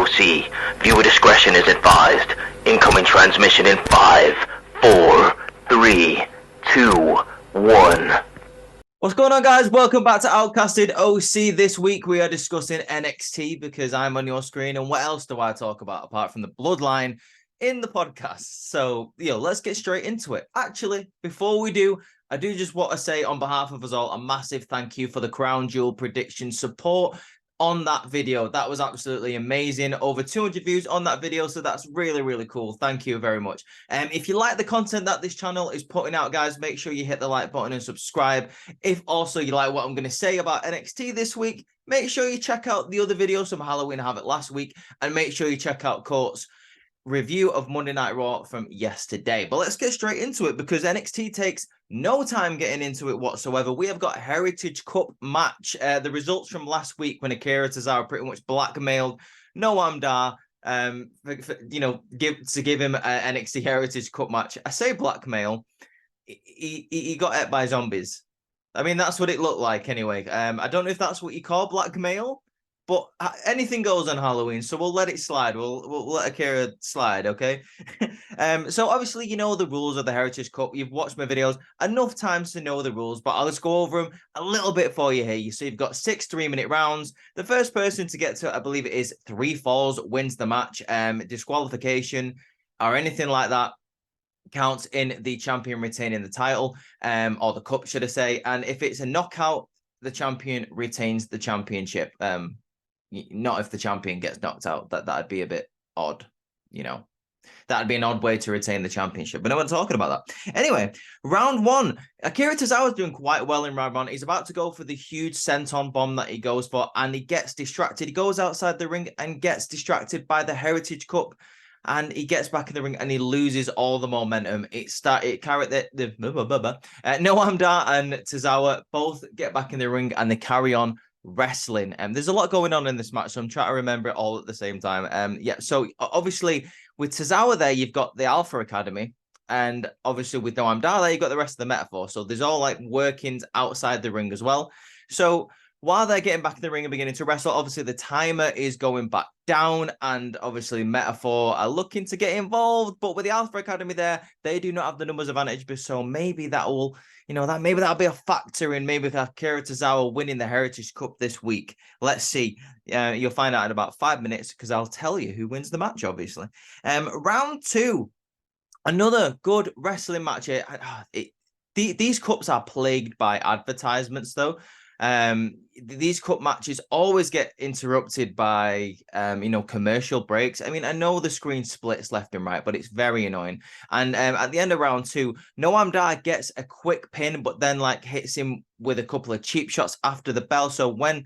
OC. Viewer discretion is advised. Incoming transmission in 5, 4, 3, 2, 1. What's going on, guys? Welcome back to Outcasted OC. This week we are discussing NXT because I'm on your screen, and what else do I talk about apart from the bloodline in the podcast? So, let's get straight into it. Actually, before we do, I do just want to say on behalf of us all a massive thank you for the Crown Jewel prediction support on that video. That was absolutely amazing. Over 200 views on that video, so that's really, really cool. Thank you very much. If you like the content that this channel is putting out, guys, make sure you hit the like button and subscribe. If also you like what I'm going to say about NXT this week, make sure you check out the other videos from Halloween Havoc last week, and make sure you check out Court's review of Monday Night Raw from yesterday. But let's get straight into it because NXT takes no time getting into it whatsoever. We have got a Heritage Cup match. The results from last week when Akira Tozawa pretty much blackmailed Noam Dar give him an NXT Heritage Cup match. I say blackmail. He got ate by zombies. I mean, that's what it looked like anyway. I don't know if that's what you call blackmail, but anything goes on Halloween, so we'll let it slide. We'll let Akira slide, okay? So obviously, you know the rules of the Heritage Cup. You've watched my videos enough times to know the rules, but I'll just go over them a little bit for you here. So you've got 6 3-minute rounds. The first person to get to, I believe it is 3 falls, wins the match. Disqualification or anything like that counts in the champion retaining the title, or the cup, should I say. And if it's a knockout, the champion retains the championship. Not if the champion gets knocked out. That'd be a bit odd, That'd be an odd way to retain the championship. But no one's talking about that. Anyway, round 1. Akira Tozawa is doing quite well in round 1. He's about to go for the huge senton bomb that he goes for, and he gets distracted. He goes outside the ring and gets distracted by the Heritage Cup. And he gets back in the ring and he loses all the momentum. Noam Dar and Tozawa both get back in the ring and they carry on wrestling. There's a lot going on in this match, so I'm trying to remember it all at the same time. So obviously with Tozawa there, you've got the Alpha Academy, and obviously with Noam Dar there, you've got the rest of the Metaphor. So there's all like workings outside the ring as well. So while they're getting back in the ring and beginning to wrestle, obviously the timer is going back down, and obviously Metaphor are looking to get involved. But with the Alpha Academy there, they do not have the numbers advantage, so maybe that will, maybe that'll be a factor in maybe Akira Tozawa winning the Heritage Cup this week. Let's see. You'll find out in about 5 minutes because I'll tell you who wins the match, obviously. Round 2, another good wrestling match here. These cups are plagued by advertisements, though. These cup matches always get interrupted by commercial breaks. I mean, I know the screen splits left and right, but it's very annoying. And at the end of round 2, Noam Dar gets a quick pin, but then hits him with a couple of cheap shots after the bell. So when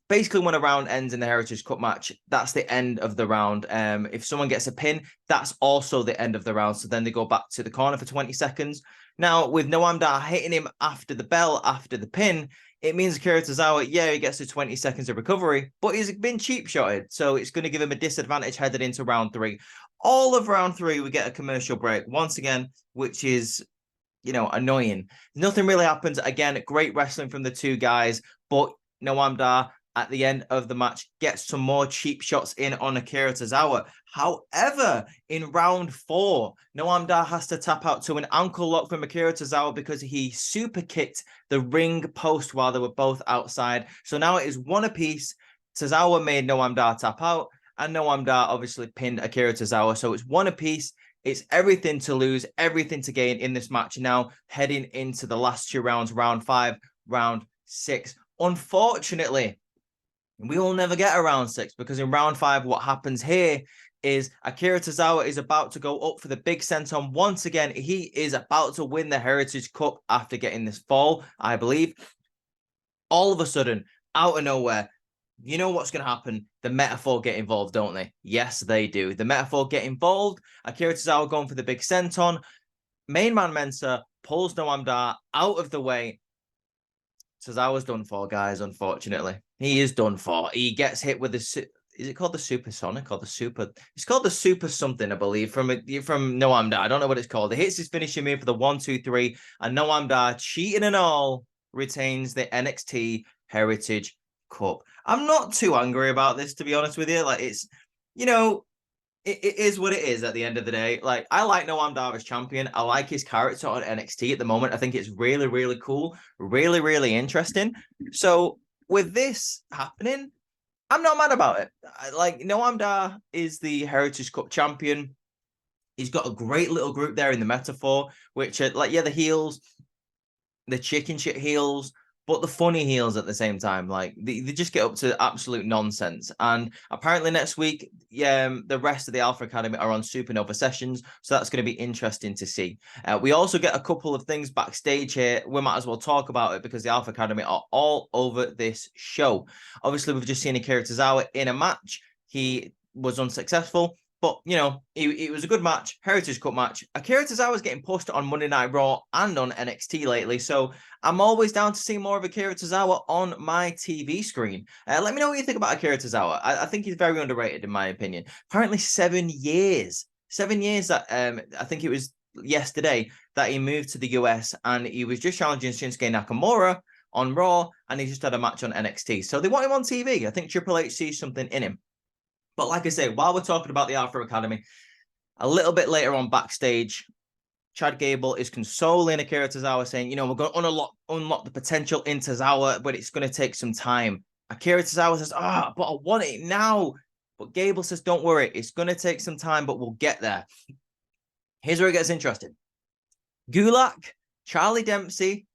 a round ends in the Heritage Cup match, that's the end of the round. If someone gets a pin, that's also the end of the round. So then they go back to the corner for 20 seconds. Now, with Noam Dar hitting him after the bell, after the pin, it means Akira Tozawa, he gets to 20 seconds of recovery, but he's been cheap-shotted, so it's going to give him a disadvantage headed into round 3. All of round 3, we get a commercial break, once again, which is, annoying. Nothing really happens. Again, great wrestling from the two guys, but Noam Dar, at the end of the match, gets some more cheap shots in on Akira Tozawa. However, in round 4, Noam Dar has to tap out to an ankle lock from Akira Tozawa because he super kicked the ring post while they were both outside. So now it is 1 apiece. Tozawa made Noam Dar tap out, and Noam Dar obviously pinned Akira Tozawa. So it's 1 apiece. It's everything to lose, everything to gain in this match now, heading into the last 2 rounds, round 5, round 6. Unfortunately, we will never get a round 6 because in round 5, what happens here is Akira Tozawa is about to go up for the big senton. Once again, he is about to win the Heritage Cup after getting this fall, I believe. All of a sudden, out of nowhere, you know what's going to happen? The Metaphor get involved, don't they? Yes, they do. The Metaphor get involved. Akira Tozawa going for the big senton. Main man Mensa pulls Noam Dar out of the way. Tozawa's done for, guys, unfortunately. He is done for. He gets hit with the... Is it called the Supersonic or the Super? It's called the Super something, I believe, from Noam Dar. I don't know what it's called. He hits his finishing move for the 1, 2, 3, and Noam Dar, cheating and all, retains the NXT Heritage Cup. I'm not too angry about this, to be honest with you. you know, it is what it is at the end of the day. Like, I like Noam Dar as champion. I like his character on NXT at the moment. I think it's really, really cool, really, really interesting. So with this happening, I'm not mad about it. Like, Noam Dar is the Heritage Cup champion. He's got a great little group there in the Metaphor, which are like, yeah, the heels, the chicken shit heels, but the funny heels at the same time. Like, they just get up to absolute nonsense. And apparently next week, the rest of the Alpha Academy are on Supernova sessions, so that's going to be interesting to see. We also get a couple of things backstage here. We might as well talk about it because the Alpha Academy are all over this show. Obviously, we've just seen Akira Tozawa in a match. He was unsuccessful. But, you know, it was a good match, Heritage Cup match. Akira Tozawa's getting pushed on Monday Night Raw and on NXT lately, so I'm always down to see more of Akira Tozawa on my TV screen. Let me know what you think about Akira Tozawa. I think he's very underrated, in my opinion. Apparently 7 years. 7 years that, I think it was yesterday, that he moved to the US, and he was just challenging Shinsuke Nakamura on Raw, and he just had a match on NXT. So they want him on TV. I think Triple H sees something in him. But like I say, while we're talking about the Alpha Academy, a little bit later on backstage, Chad Gable is consoling Akira Tozawa, saying, you know, we're going to unlock the potential in Tozawa, but it's going to take some time. Akira Tozawa says, but I want it now. But Gable says, don't worry, it's going to take some time, but we'll get there. Here's where it gets interesting. Gulak, Charlie Dempsey,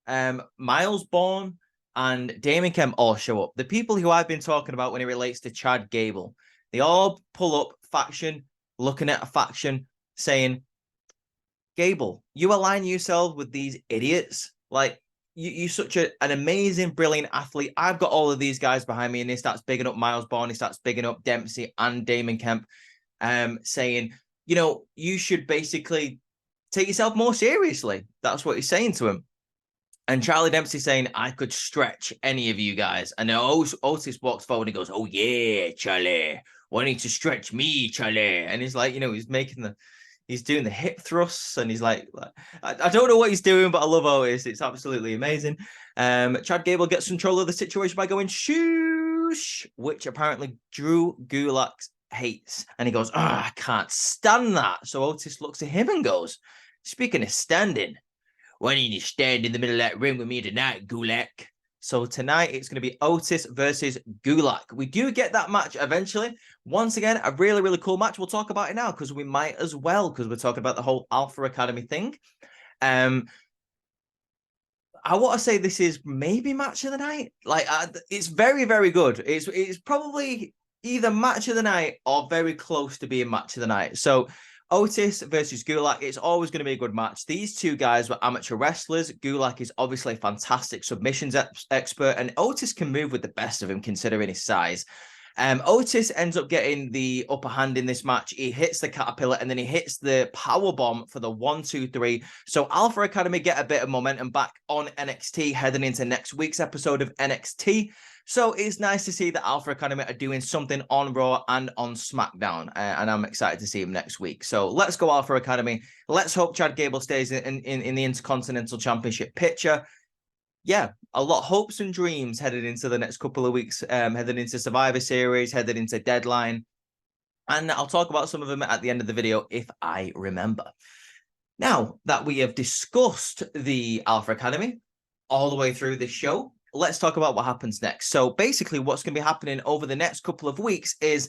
Miles Bourne, and Damon Kemp all show up. The people who I've been talking about when it relates to Chad Gable. They all pull up faction, looking at a faction, saying, Gable, you align yourself with these idiots. Like, you're such an amazing, brilliant athlete. I've got all of these guys behind me, and he starts bigging up Miles Bourne, he starts bigging up Dempsey and Damon Kemp, saying, you know, you should basically take yourself more seriously. That's what he's saying to him. And Charlie Dempsey saying, I could stretch any of you guys. And now Otis walks forward and goes, oh, yeah, Charlie. Why don't you stretch me, Charlie? And he's like, you know, he's doing the hip thrusts. And he's like I don't know what he's doing, but I love Otis. It's absolutely amazing. Chad Gable gets control of the situation by going, shoosh, which apparently Drew Gulak hates. And he goes, I can't stand that. So Otis looks at him and goes, speaking of standing, why don't you stand in the middle of that ring with me tonight, Gulak? So tonight it's going to be Otis versus Gulak. We do get that match eventually. Once again, a really, really cool match. We'll talk about it now because we might as well, because we're talking about the whole Alpha Academy thing. I want to say this is maybe match of the night. Like, it's very, very good. It's probably either match of the night or very close to being match of the night. So Otis versus Gulak, it's always going to be a good match. These two guys were amateur wrestlers. Gulak is obviously a fantastic submissions expert, and Otis can move with the best of him considering his size. Otis ends up getting the upper hand in this match. He hits the caterpillar and then he hits the power bomb for the 1, 2, 3. So Alpha Academy get a bit of momentum back on NXT heading into next week's episode of NXT. So it's nice to see that Alpha Academy are doing something on Raw and on SmackDown, and I'm excited to see him next week. So let's go Alpha Academy. Let's hope Chad Gable stays in the Intercontinental Championship picture. Yeah, a lot of hopes and dreams headed into the next couple of weeks, headed into Survivor Series, headed into Deadline. And I'll talk about some of them at the end of the video if I remember. Now that we have discussed the Alpha Academy all the way through this show, let's talk about what happens next. So basically what's going to be happening over the next couple of weeks is,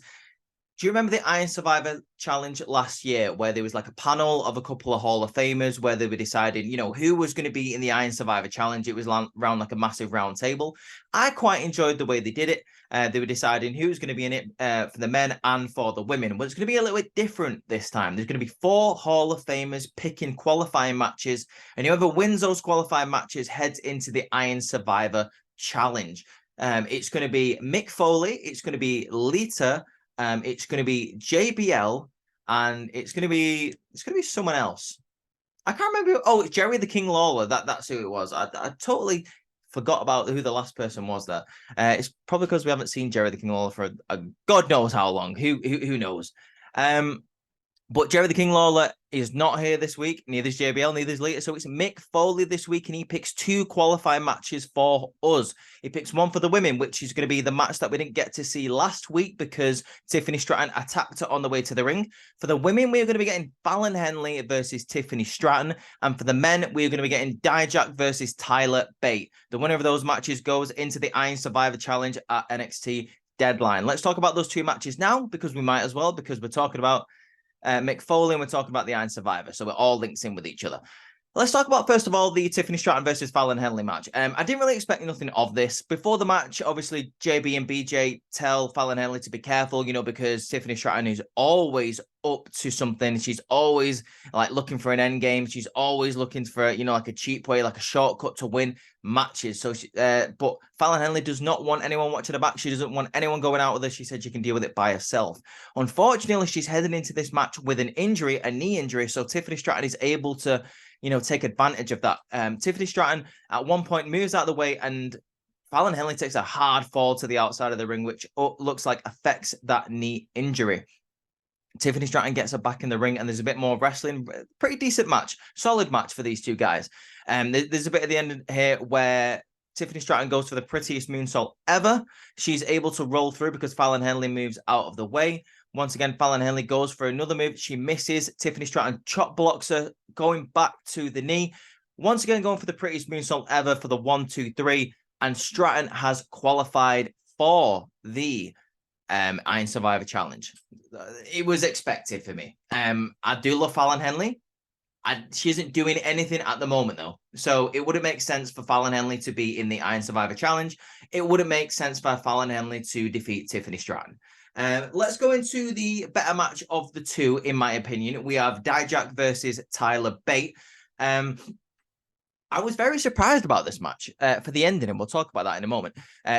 do you remember the Iron Survivor Challenge last year where there was like a panel of a couple of Hall of Famers where they were deciding, you know, who was going to be in the Iron Survivor Challenge? It was around like a massive round table. I quite enjoyed the way they did it. They were deciding who's going to be in it for the men and for the women. But it's going to be a little bit different this time. There's going to be 4 Hall of Famers picking qualifying matches, and whoever wins those qualifying matches heads into the Iron Survivor Challenge. It's going to be Mick Foley. It's going to be Lita. It's going to be JBL, and it's going to be someone else. I can't remember. Oh, it's Jerry the King Lawler. That's who it was. I totally forgot about who the last person was there. It's probably because we haven't seen Jerry the King Lawler for God knows how long. Who knows? But Jerry the King Lawler is not here this week. Neither is JBL, neither is Lita. So it's Mick Foley this week, and he picks 2 qualifying matches for us. He picks one for the women, which is going to be the match that we didn't get to see last week because Tiffany Stratton attacked her on the way to the ring. For the women, we are going to be getting Fallon Henley versus Tiffany Stratton. And for the men, we are going to be getting Dijak versus Tyler Bate. The winner of those matches goes into the Iron Survivor Challenge at NXT Deadline. Let's talk about those 2 matches now because we might as well, because we're talking about Mick Foley, and we're talking about the Iron Survivor, so it all links in with each other. Let's talk about, first of all, the Tiffany Stratton versus Fallon Henley match. I didn't really expect nothing of this. Before the match, obviously, JB and BJ tell Fallon Henley to be careful, because Tiffany Stratton is always up to something. She's always like looking for an end game. She's always looking for, like a cheap way, like a shortcut to win matches. So, but Fallon Henley does not want anyone watching her back. She doesn't want anyone going out with her. She said she can deal with it by herself. Unfortunately, she's heading into this match with an injury, a knee injury. So Tiffany Stratton is able to, take advantage of that. Tiffany Stratton at one point moves out of the way, and Fallon Henley takes a hard fall to the outside of the ring, which looks like affects that knee injury. Tiffany Stratton gets her back in the ring, and there's a bit more wrestling. Pretty decent match. Solid match for these 2 guys. There's a bit at the end here where Tiffany Stratton goes for the prettiest moonsault ever. She's able to roll through because Fallon Henley moves out of the way. Once again, Fallon Henley goes for another move. She misses. Tiffany Stratton chop blocks her, going back to the knee. Once again, going for the prettiest moonsault ever for the 1, 2, 3. And Stratton has qualified for the Iron Survivor Challenge. It was expected for me. I do love Fallon Henley. She isn't doing anything at the moment, though. So it wouldn't make sense for Fallon Henley to be in the Iron Survivor Challenge. It wouldn't make sense for Fallon Henley to defeat Tiffany Stratton. Let's go into the better match of the 2, in my opinion. We have Dijak versus Tyler Bate. I was very surprised about this match for the ending, and we'll talk about that in a moment.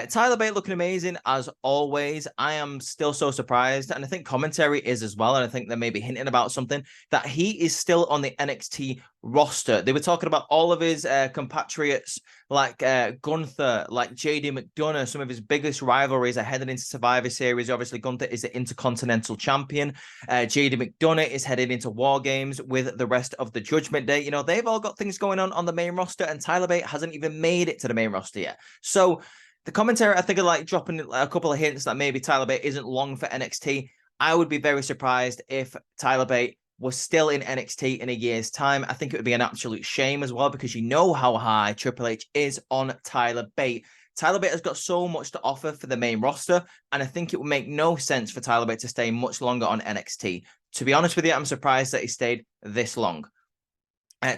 Tyler Bate looking amazing, as always. I am still so surprised, and I think commentary is as well, and I think they're maybe hinting about something, that he is still on the NXT roster. They were talking about all of his compatriots, like Gunther, like JD McDonough. Some of his biggest rivalries are headed into Survivor Series. Obviously, Gunther is the Intercontinental Champion. JD McDonough is headed into War Games with the rest of the Judgment Day. They've all got things going on the main roster, and Tyler Bate hasn't even made it to the main roster yet. So the commentary, I think, are like dropping a couple of hints that maybe Tyler Bate isn't long for NXT. I would be very surprised if Tyler Bate was still in NXT in a year's time. I think it would be an absolute shame as well, because how high Triple H is on Tyler Bate. Tyler Bate has got so much to offer for the main roster, and I think it would make no sense for Tyler Bate to stay much longer on NXT. To be honest with you, I'm surprised that he stayed this long.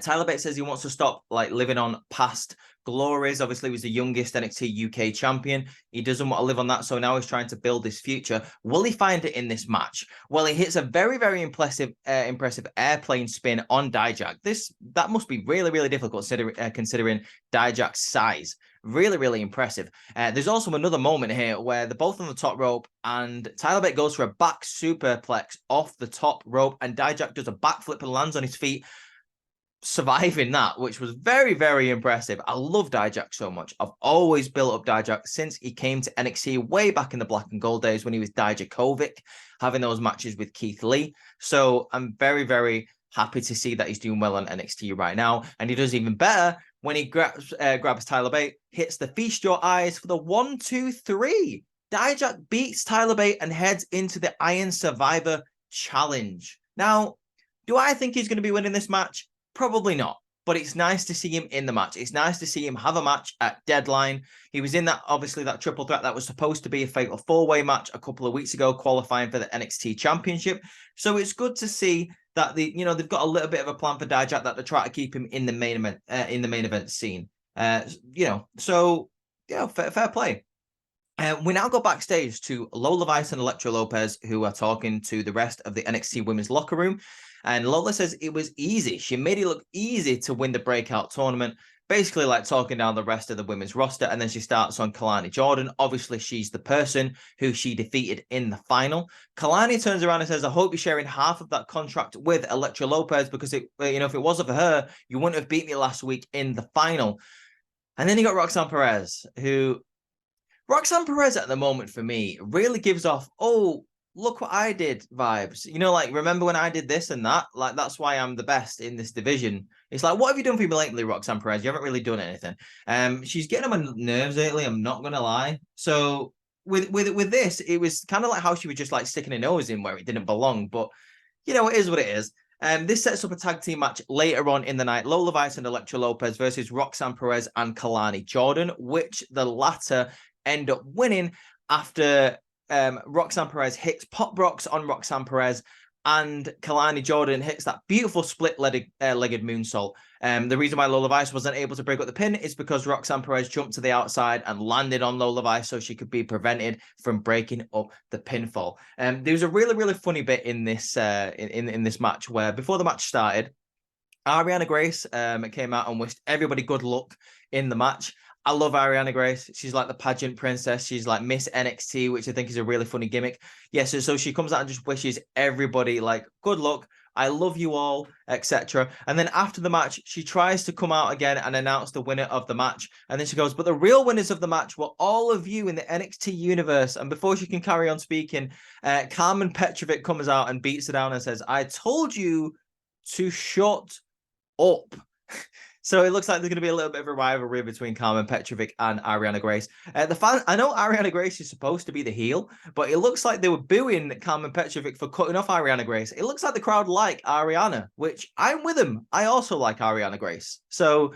Tyler Bate says he wants to stop living on past glories. Obviously, he was the youngest NXT UK champion. He doesn't want to live on that, so now he's trying to build his future. Will he find it in this match? Well, he hits a very, very impressive airplane spin on Dijak. That must be really, really difficult considering Dijak's size. Really, really impressive. There's also another moment here where they're both on the top rope, and Tyler Bate goes for a back superplex off the top rope, and Dijak does a backflip and lands on his feet, surviving that, which was very, very impressive. I love Dijak so much. I've always built up Dijak since he came to NXT way back in the Black and Gold days when he was Dijakovic, having those matches with Keith Lee. So I'm very, very happy to see that he's doing well on NXT right now. And he does even better when he grabs Tyler Bate, hits the Feast Your Eyes for the 1, 2, 3. Dijak beats Tyler Bate and heads into the Iron Survivor Challenge. Now, do I think he's going to be winning this match? Probably not, but it's nice to see him in the match. It's nice to see him have a match at Deadline. He was in that triple threat that was supposed to be a fatal 4-way match a couple of weeks ago, qualifying for the NXT Championship. So it's good to see that they've got a little bit of a plan for Dijak, that they try to keep him in the main event scene. So fair play. We now go backstage to Lola Vice and Elektra Lopez, who are talking to the rest of the NXT women's locker room. And Lola says it was easy. She made it look easy to win the breakout tournament, basically like talking down the rest of the women's roster. And then she starts on Kalani Jordan. Obviously, she's the person who she defeated in the final. Kalani turns around and says, I hope you're sharing half of that contract with Elektra Lopez, because if it wasn't for her, you wouldn't have beat me last week in the final. And then you got Roxanne Perez at the moment for me really gives off, look what I did vibes. You know, like, remember when I did this and that? Like, that's why I'm the best in this division. It's like, what have you done for me lately, Roxanne Perez? You haven't really done anything. She's getting on my nerves lately, I'm not gonna lie. So with this, it was kind of like how she was just like sticking her nose in where it didn't belong. But you know, it is what it is. This sets up a tag team match later on in the night. Lola Vice and Elektra Lopez versus Roxanne Perez and Kalani Jordan, which the latter end up winning after Roxanne Perez hits Pop Rocks on Roxanne Perez, and Kalani Jordan hits that beautiful split-legged moonsault. The reason why Lola Vice wasn't able to break up the pin is because Roxanne Perez jumped to the outside and landed on Lola Vice so she could be prevented from breaking up the pinfall. There was a really, really funny bit in this in this match where before the match started, Ariana Grace came out and wished everybody good luck in the match. I love Ariana Grace. She's like the pageant princess. She's like Miss NXT, which I think is a really funny gimmick. Yes, so she comes out and just wishes everybody like good luck. I love you all, etc. And then after the match, she tries to come out again and announce the winner of the match. And then she goes, but the real winners of the match were all of you in the NXT universe. And before she can carry on speaking, Carmen Petrovic comes out and beats her down and says, I told you to shut up. So it looks like there's going to be a little bit of a rivalry between Carmen Petrovic and Ariana Grace. I know Ariana Grace is supposed to be the heel, but it looks like they were booing Carmen Petrovic for cutting off Ariana Grace. It looks like the crowd like Ariana, which I'm with them. I also like Ariana Grace. So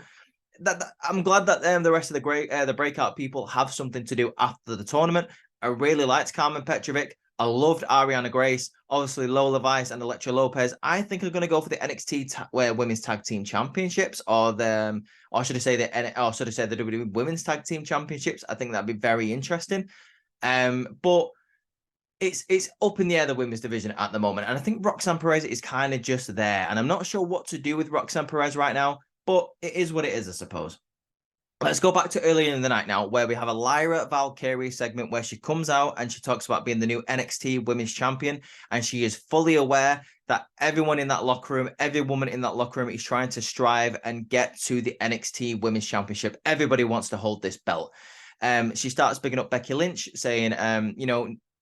I'm glad that the rest of the breakout people have something to do after the tournament. I really liked Carmen Petrovic. I loved Ariana Grace. Obviously, Lola Vice and Elektra Lopez. I think are going to go for the NXT Women's Tag Team Championships, or should I say the WWE Women's Tag Team Championships. I think that'd be very interesting. But it's up in the air, the women's division at the moment, and I think Roxanne Perez is kind of just there, and I'm not sure what to do with Roxanne Perez right now. But it is what it is, I suppose. Let's go back to earlier in the night now, where we have a Lyra Valkyrie segment where she comes out and she talks about being the new NXT Women's Champion. And she is fully aware that everyone in that locker room, every woman in that locker room is trying to strive and get to the NXT Women's Championship. Everybody wants to hold this belt. She starts picking up Becky Lynch, saying,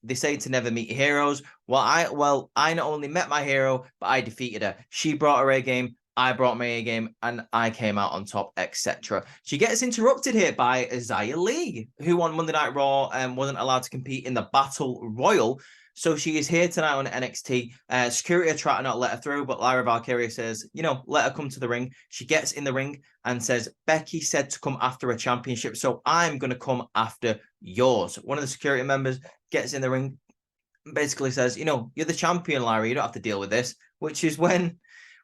they say to never meet heroes. Well, I not only met my hero, but I defeated her. She brought her A game. I brought my A game and I came out on top, etc. She gets interrupted here by Xia Li, who on Monday Night Raw wasn't allowed to compete in the Battle Royal. So she is here tonight on NXT. Security are trying to not let her through, but Lyra Valkyrie says, let her come to the ring. She gets in the ring and says, Becky said to come after a championship, so I'm going to come after yours. One of the security members gets in the ring, basically says, you're the champion, Lyra. You don't have to deal with this, which is when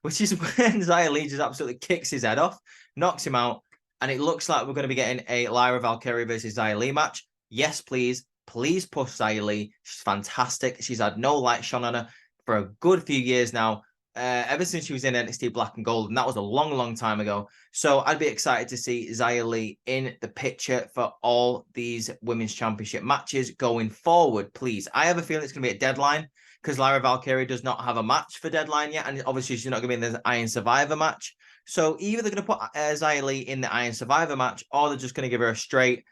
Xia Li just absolutely kicks his head off, knocks him out, and it looks like we're going to be getting a Lyra Valkyrie versus Xia Li match. Yes, please. Please push Xia Li. She's fantastic. She's had no light shone on her for a good few years now, ever since she was in NXT Black and Gold, and that was a long, long time ago. So I'd be excited to see Xia Li in the picture for all these Women's Championship matches going forward, please. I have a feeling it's going to be a Deadline, because Lyra Valkyrie does not have a match for Deadline yet, and obviously she's not going to be in the Iron Survivor match. So either they're going to put Xia Li in the Iron Survivor match, or they're just going to give her a straight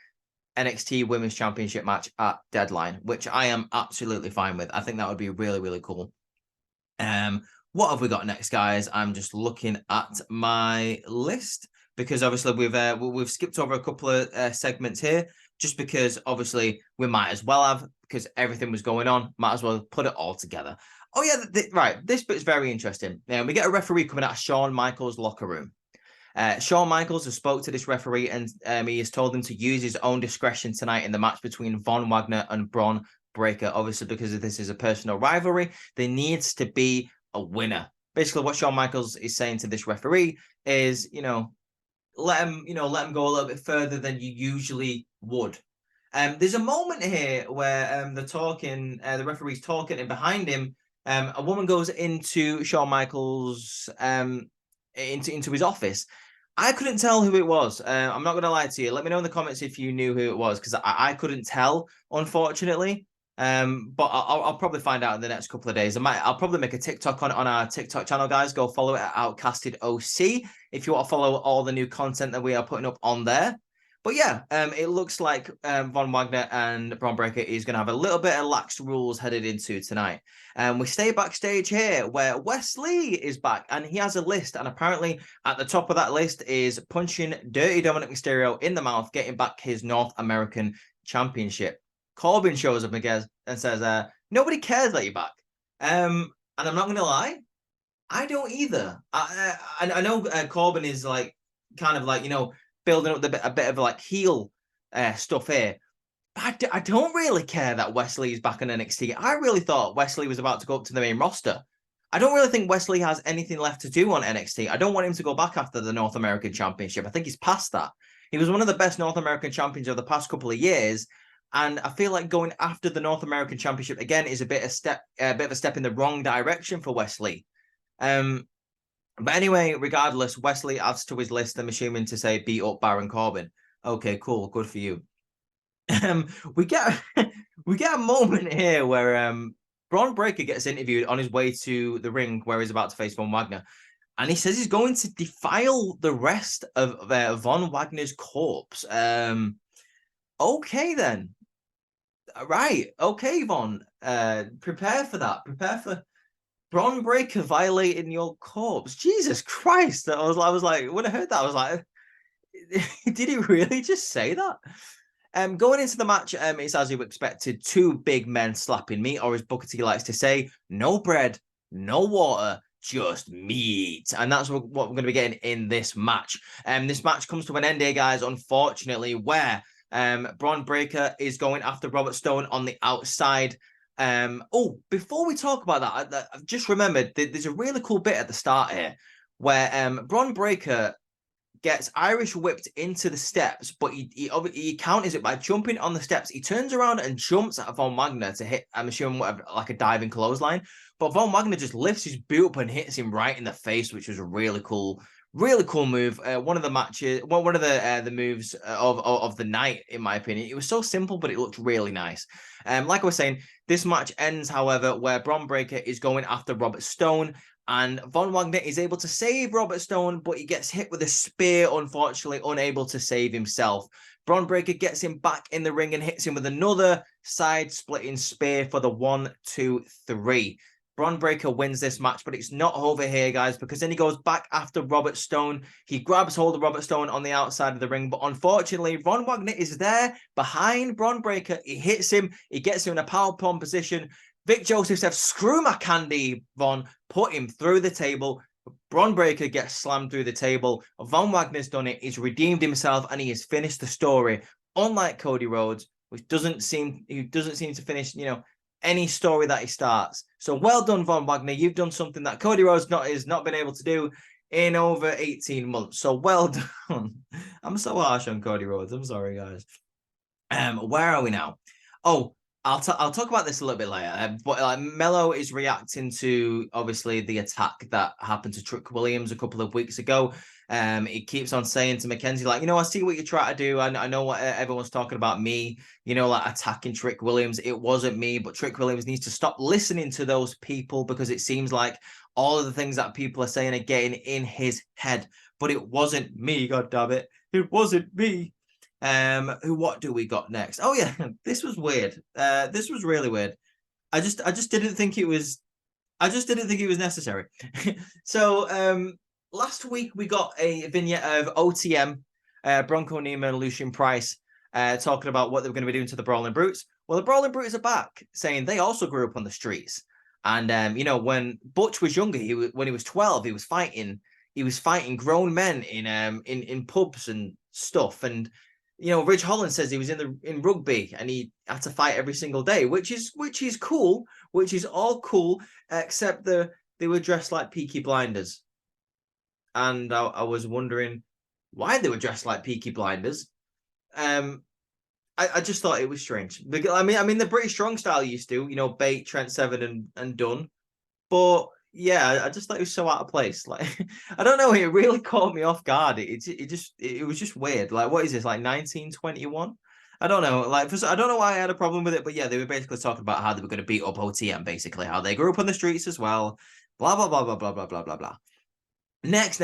NXT Women's Championship match at Deadline, which I am absolutely fine with. I think that would be really, really cool. What have we got next, guys? I'm just looking at my list, because obviously we've skipped over a couple of segments here, just because obviously we might as well have, because everything was going on, might as well put it all together. Oh yeah, right. This bit's very interesting. We get a referee coming out of Shawn Michaels' locker room. Shawn Michaels has spoke to this referee, and he has told him to use his own discretion tonight in the match between Von Wagner and Braun Breaker. Obviously, because this is a personal rivalry, there needs to be a winner. Basically, what Shawn Michaels is saying to this referee is, let him go a little bit further than you usually would. There's a moment here where the referee's talking, and behind him, a woman goes into Shawn Michaels into his office. I couldn't tell who it was. I'm not going to lie to you. Let me know in the comments if you knew who it was, because I couldn't tell, unfortunately. But I'll probably find out in the next couple of days. I'll probably make a TikTok on our TikTok channel, guys. Go follow it at Outcasted OC if you want to follow all the new content that we are putting up on there. But yeah, it looks like Von Wagner and Braun Breaker is going to have a little bit of lax rules headed into tonight. We stay backstage here where Wesley is back and he has a list. And apparently at the top of that list is punching Dirty Dominic Mysterio in the mouth, getting back his North American Championship. Corbin shows up again and says, nobody cares that you're back. And I'm not going to lie, I don't either. I know Corbin is like kind of like, building up a bit of like heel stuff here. I don't really care that Wesley is back in NXT. I really thought Wesley was about to go up to the main roster. I don't really think Wesley has anything left to do on NXT. I don't want him to go back after the North American Championship. I think he's past that. He was one of the best North American champions of the past couple of years. And I feel like going after the North American Championship again is a bit of a step in the wrong direction for Wesley. But anyway, regardless, Wesley adds to his list, I'm assuming, to say beat up Baron Corbin. Okay, cool, good for you. We get a moment here where Braun Breaker gets interviewed on his way to the ring where he's about to face Von Wagner, and he says he's going to defile the rest of Von Wagner's corpse. Okay then, right? Okay, Von, prepare for that. Prepare for Braun Breaker violating your corpse. Jesus Christ! I was like, when I heard that, I was like, did he really just say that? Going into the match, it's as you expected, two big men slapping meat, or as Booker T likes to say, no bread, no water, just meat. And that's what we're going to be getting in this match. This match comes to an end here, guys, unfortunately, where Braun Breaker is going after Robert Stone on the outside. Before we talk about that, I've just remembered there's a really cool bit at the start here where Braun Breaker gets Irish whipped into the steps, but he counters it by jumping on the steps. He turns around and jumps at Von Wagner to hit, I'm assuming, like a diving clothesline. But Von Wagner just lifts his boot up and hits him right in the face, which was a really cool move. One of the matches, one of the moves of the night, in my opinion. It was so simple, but it looked really nice. Like I was saying, this match ends, however, where Braun Breaker is going after Robert Stone. And Von Wagner is able to save Robert Stone, but he gets hit with a spear, unfortunately, unable to save himself. Braun Breaker gets him back in the ring and hits him with another side-splitting spear for the 1, 2, 3. Braun Breaker wins this match, but it's not over here, guys, because then he goes back after Robert Stone. He grabs hold of Robert Stone on the outside of the ring, but unfortunately, Von Wagner is there behind Braun Breaker. He hits him. He gets him in a powerbomb position. Vic Joseph says, screw my candy, Von, put him through the table. Braun Breaker gets slammed through the table. Von Wagner's done it. He's redeemed himself and he has finished the story. Unlike Cody Rhodes, which doesn't seem to finish, any story that he starts. So well done, Von Wagner. You've done something that Cody Rhodes has not been able to do in over 18 months. So well done. I'm so harsh on Cody Rhodes. I'm sorry, guys. Where are we now? Oh, I'll talk about this a little bit later, but Mello is reacting to, obviously, the attack that happened to Trick Williams a couple of weeks ago. He keeps on saying to Mackenzie, like, I see what you try to do. I know what everyone's talking about me, like attacking Trick Williams. It wasn't me, but Trick Williams needs to stop listening to those people because it seems like all of the things that people are saying are getting in his head. But it wasn't me, God damn it. It wasn't me. What do we got next? Oh yeah, this was weird. This was really weird. I just didn't think it was necessary. So last week we got a vignette of OTM, Bronco Nima and Lucian Price talking about what they were going to be doing to the Brawling Brutes. Well, the Brawling Brutes are back, saying they also grew up on the streets. And when Butch was younger, when he was 12, he was fighting grown men in pubs and stuff. And Ridge Holland says he was in rugby and he had to fight every single day, which is cool, which is all cool, except they were dressed like Peaky Blinders. And I was wondering why they were dressed like Peaky Blinders. I just thought it was strange. Because, I mean the British Strong Style used to, Bate, Trent Seven and Dunn. But yeah, I just thought it was so out of place. Like, I don't know, it really caught me off guard. It was just weird. Like, what is this, like 1921? I don't know. Like, I don't know why I had a problem with it, but yeah, they were basically talking about how they were going to beat up OTM, basically, how they grew up on the streets as well. Blah, blah, blah, blah, blah, blah, blah, blah, blah. Next.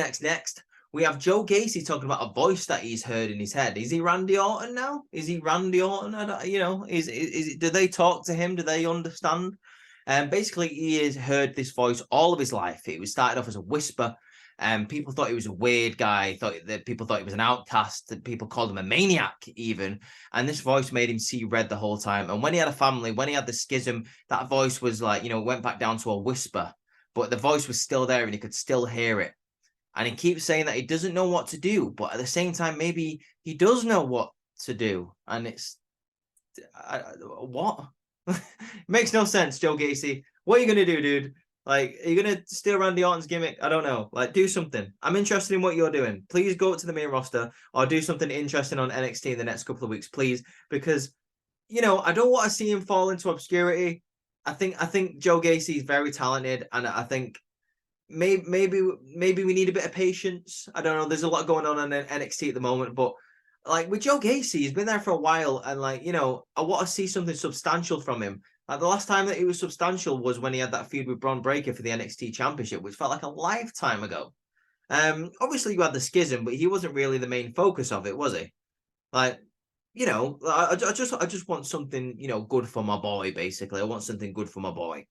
We have Joe Gacy talking about a voice that he's heard in his head. Is he Randy Orton now? Is he Randy Orton? Do they talk to him? Do they understand? Basically, he has heard this voice all of his life. It was started off as a whisper. People thought he was a weird guy. People thought he was an outcast. That people called him a maniac, even. And this voice made him see red the whole time. And when he had a family, when he had the schism, that voice was like, went back down to a whisper. But the voice was still there, and he could still hear it. And he keeps saying that he doesn't know what to do, but at the same time, maybe he does know what to do. And it's what? It makes no sense, Joe Gacy. What are you gonna do, dude? Like, are you gonna steal Randy Orton's gimmick? I don't know. Like, do something. I'm interested in what you're doing. Please go up to the main roster or do something interesting on NXT in the next couple of weeks, please. Because I don't want to see him fall into obscurity. I think Joe Gacy is very talented, and I think maybe we need a bit of patience. I don't know. There's a lot going on in NXT at the moment, but like with Joe Gacy, he's been there for a while, and I want to see something substantial from him. Like the last time that he was substantial was when he had that feud with Braun Breaker for the NXT Championship, which felt like a lifetime ago. Obviously you had the schism, but he wasn't really the main focus of it, was he? Like, I just want something, good for my boy. Basically, I want something good for my boy.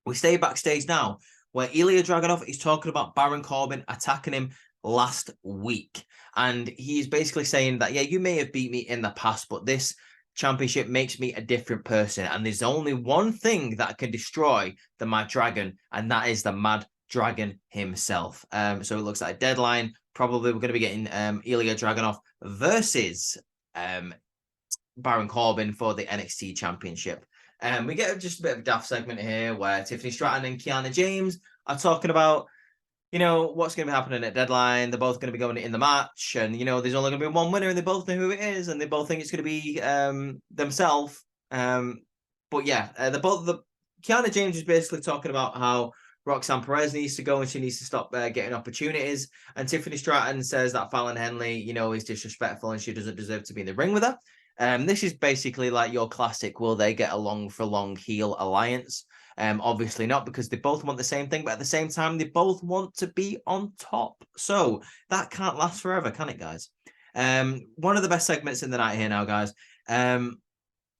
We stay backstage now, where Ilya Dragunov is talking about Baron Corbin attacking him last week. And he's basically saying that, yeah, you may have beat me in the past, but this championship makes me a different person. And there's only one thing that can destroy the Mad Dragon, and that is the Mad Dragon himself. So it looks like a deadline. Probably we're going to be getting Ilya Dragunov versus Baron Corbin for the NXT Championship. We get just a bit of a daft segment here where Tiffany Stratton and Kiana James are talking about, what's going to be happening at Deadline. They're both going to be going in the match, and there's only going to be one winner, and they both know who it is, and they both think it's going to be themselves. But yeah, Kiana James is basically talking about how Roxanne Perez needs to go and she needs to stop getting opportunities, and Tiffany Stratton says that Fallon Henley, is disrespectful and she doesn't deserve to be in the ring with her. This is basically like your classic, will they get along for long heel alliance? Obviously not, because they both want the same thing, but at the same time, they both want to be on top. So that can't last forever, can it, guys? One of the best segments in the night here now, guys.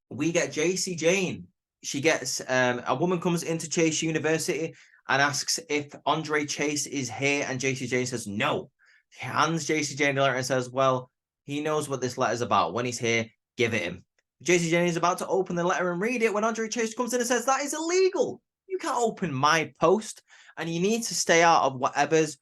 We get JC Jane. She gets a woman comes into Chase University and asks if Andre Chase is here, and JC Jane says no. He hands JC Jane the letter and says, well, he knows what this letter's about. When he's here, give it him. JC Jane is about to open the letter and read it when Andre Chase comes in and says, that is illegal. You can't open my post, and you need to stay out of whatever's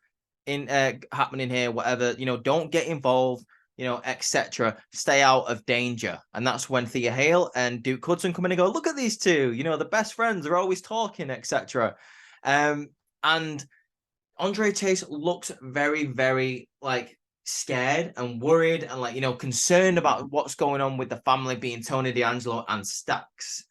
happening here, whatever, don't get involved, etc. Stay out of danger. And that's when Thea Hale and Duke Hudson come in and go, look at these two, the best friends are always talking, etc. And Andre Chase looks very, very scared and worried and concerned about what's going on with the family, being Tony D'Angelo and Stacks.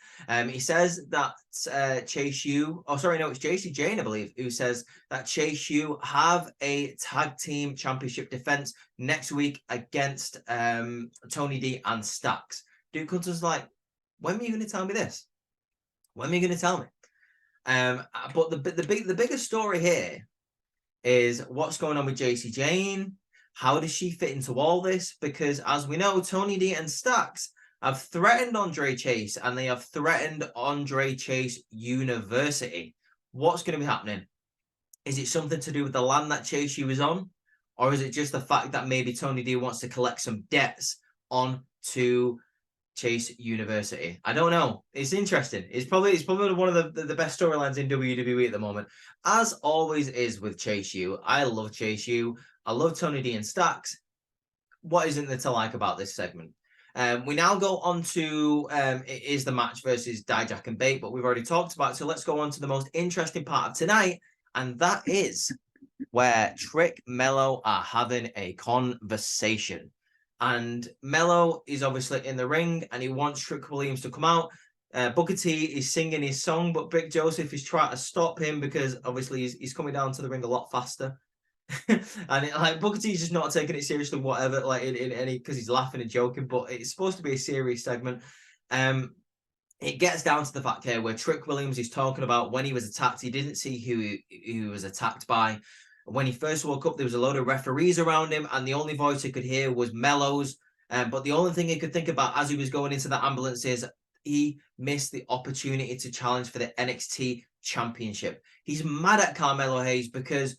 He says that it's JC Jane, I believe, who says that Chase U have a tag team championship defense next week against Tony D and Stacks. Duke Hudson's like, when are you going to tell me this? When are you going to tell me? But the biggest story here is what's going on with JC Jane. How does she fit into all this? Because as we know, Tony D and Stacks have threatened Andre Chase, and they have threatened Andre Chase University. What's going to be happening? Is it something to do with the land that Chase U is on? Or is it just the fact that maybe Tony D wants to collect some debts on to Chase University? I don't know. It's interesting. It's probably one of the best storylines in WWE at the moment. As always is with Chase U. I love Chase U. I love Tony D and Stacks. What isn't there to like about this segment? We now go on to it is the match versus Dijak and Bate, but we've already talked about it. So let's go on to the most interesting part of tonight, and that is where Trick Mello are having a conversation. And Mello is obviously in the ring, and he wants Trick Williams to come out. Booker T is singing his song, but Big Joseph is trying to stop him because obviously he's coming down to the ring a lot faster. And Booker T is just not taking it seriously, whatever, in any, because he's laughing and joking, but it's supposed to be a serious segment. It gets down to the fact here where Trick Williams is talking about when he was attacked. He didn't see who he was attacked by. When he first woke up, there was a load of referees around him, and the only voice he could hear was Mello's. But the only thing he could think about as he was going into the ambulance is he missed the opportunity to challenge for the NXT championship. He's mad at Carmello Hayes because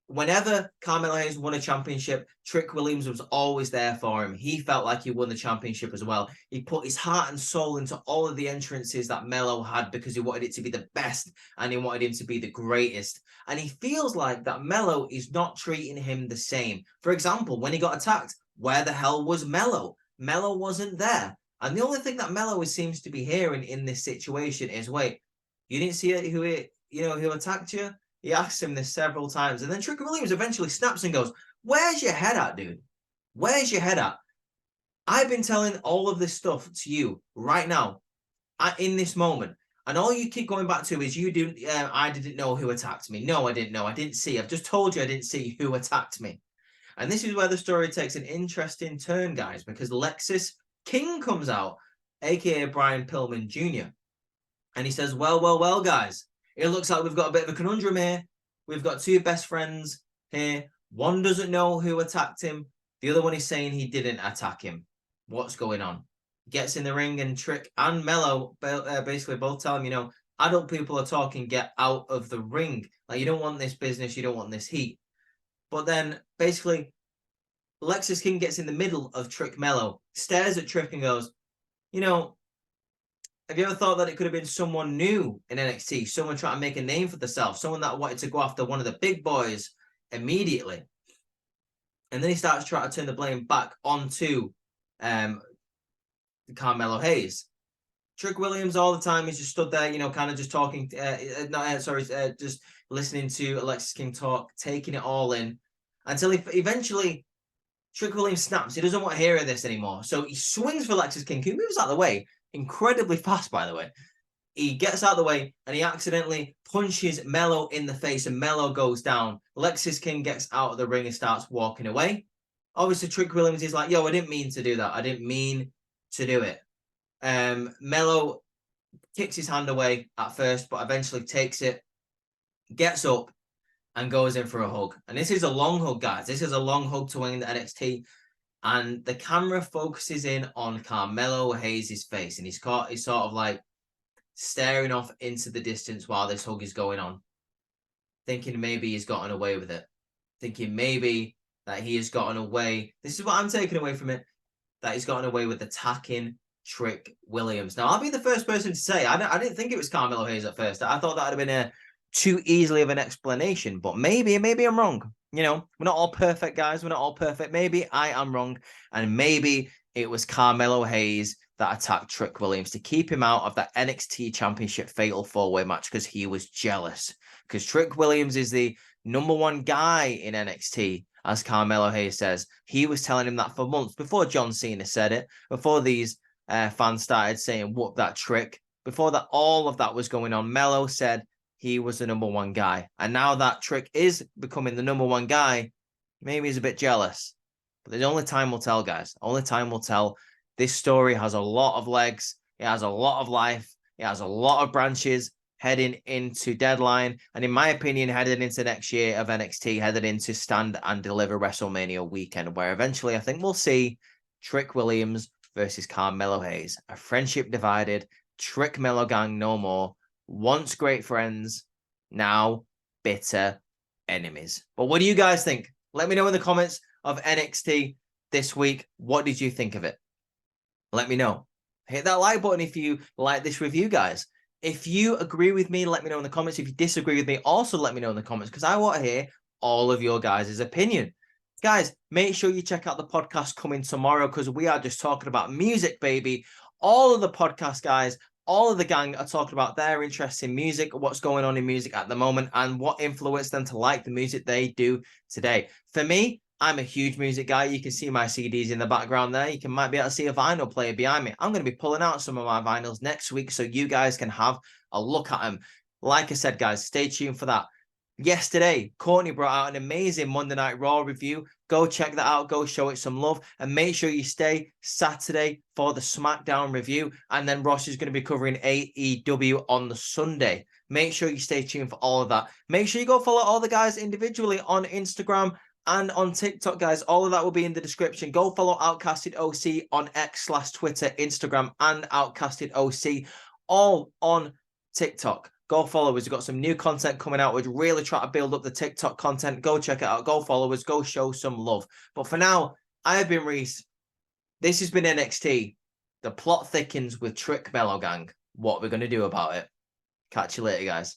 whenever Carmello Hayes won a championship, Trick Williams was always there for him. He felt like he won the championship as well. He put his heart and soul into all of the entrances that Mello had because he wanted it to be the best and he wanted him to be the greatest. And he feels like that Mello is not treating him the same. For example, when he got attacked, where the hell was Mello? Mello wasn't there. And the only thing that Mello seems to be hearing in this situation is, wait, you didn't see who attacked you? He asks him this several times. And then Trick Williams eventually snaps and goes, where's your head at, dude? Where's your head at? I've been telling all of this stuff to you right now, in this moment. And all you keep going back to is I didn't know who attacked me. No, I didn't know. I didn't see. I've just told you I didn't see who attacked me. And this is where the story takes an interesting turn, guys, because Lexis King comes out, a.k.a. Brian Pillman Jr. And he says, well, guys, it looks like we've got a bit of a conundrum here. We've got two best friends here. One doesn't know who attacked him. The other one is saying he didn't attack him. What's going on? Gets in the ring and Trick and Mello basically both tell him, adult people are talking, get out of the ring. Like, you don't want this business. You don't want this heat. But then basically Lexis King gets in the middle of Trick Mello, stares at Trick and goes, have you ever thought that it could have been someone new in NXT? Someone trying to make a name for themselves? Someone that wanted to go after one of the big boys immediately? And then he starts trying to turn the blame back onto Carmello Hayes. Trick Williams all the time, he's just stood there, kind of just talking, just listening to Alexis King talk, taking it all in, until eventually Trick Williams snaps. He doesn't want to hear this anymore. So he swings for Alexis King, who moves out of the way incredibly fast, by the way. He gets out of the way and he accidentally punches Mello in the face and Mello goes down. Alexis King gets out of the ring and starts walking away. Obviously, Trick Williams is like, yo, I didn't mean to do that. I didn't mean to do it. Mello kicks his hand away at first, but eventually takes it, gets up, and goes in for a hug. And this is a long hug, guys. This is a long hug to win the NXT. And the camera focuses in on Carmello Hayes' face. And he's sort of like staring off into the distance while this hug is going on. Thinking maybe he's gotten away with it. Thinking maybe that he has gotten away. This is what I'm taking away from it. That he's gotten away with attacking Trick Williams. Now, I'll be the first person to say, I didn't think it was Carmello Hayes at first. I thought that would have been too easily of an explanation. But maybe I'm wrong. We're not all perfect, guys. We're not all perfect. Maybe I am wrong. And maybe it was Carmello Hayes that attacked Trick Williams to keep him out of that NXT Championship Fatal 4-Way match because he was jealous. Because Trick Williams is the #1 guy in NXT, as Carmello Hayes says. He was telling him that for months before John Cena said it, before these fans started saying, whoop that Trick. Before that, all of that was going on. Mello said he was the #1 guy. And now that Trick is becoming the #1 guy, maybe he's a bit jealous. But there's only time will tell, guys. Only time will tell. This story has a lot of legs. It has a lot of life. It has a lot of branches heading into Deadline. And in my opinion, headed into next year of NXT, headed into Stand and Deliver WrestleMania weekend, where eventually I think we'll see Trick Williams versus Carmello Hayes. A friendship divided. Trick Mello gang no more. Once great friends, now bitter enemies. But what do you guys think? Let me know in the comments of NXT this week. What did you think of it? Let me know. Hit that like button if you like this review, guys. If you agree with me, let me know in the comments. If you disagree with me, also let me know in the comments, because I want to hear all of your guys' opinion. Guys, make sure you check out the podcast coming tomorrow, because we are just talking about music, baby. All of the podcast guys, all of the gang are talking about their interest in music, what's going on in music at the moment, and what influenced them to like the music they do today. For me, I'm a huge music guy. You can see my CDs in the background there. You might be able to see a vinyl player behind me. I'm going to be pulling out some of my vinyls next week so you guys can have a look at them. Like I said, guys, stay tuned for that. Yesterday, Courtney brought out an amazing Monday Night Raw review. Go check that out. Go show it some love. And make sure you stay Saturday for the SmackDown review. And then Ross is going to be covering AEW on the Sunday. Make sure you stay tuned for all of that. Make sure you go follow all the guys individually on Instagram and on TikTok, guys. All of that will be in the description. Go follow Outcasted OC on X/Twitter, Instagram, and Outcasted OC, all on TikTok. Go follow us. We've got some new content coming out. We're really trying to build up the TikTok content. Go check it out. Go follow us. Go show some love. But for now, I have been Reese. This has been NXT. The plot thickens with Trick Mellow Gang. What we're going to do about it. Catch you later, guys.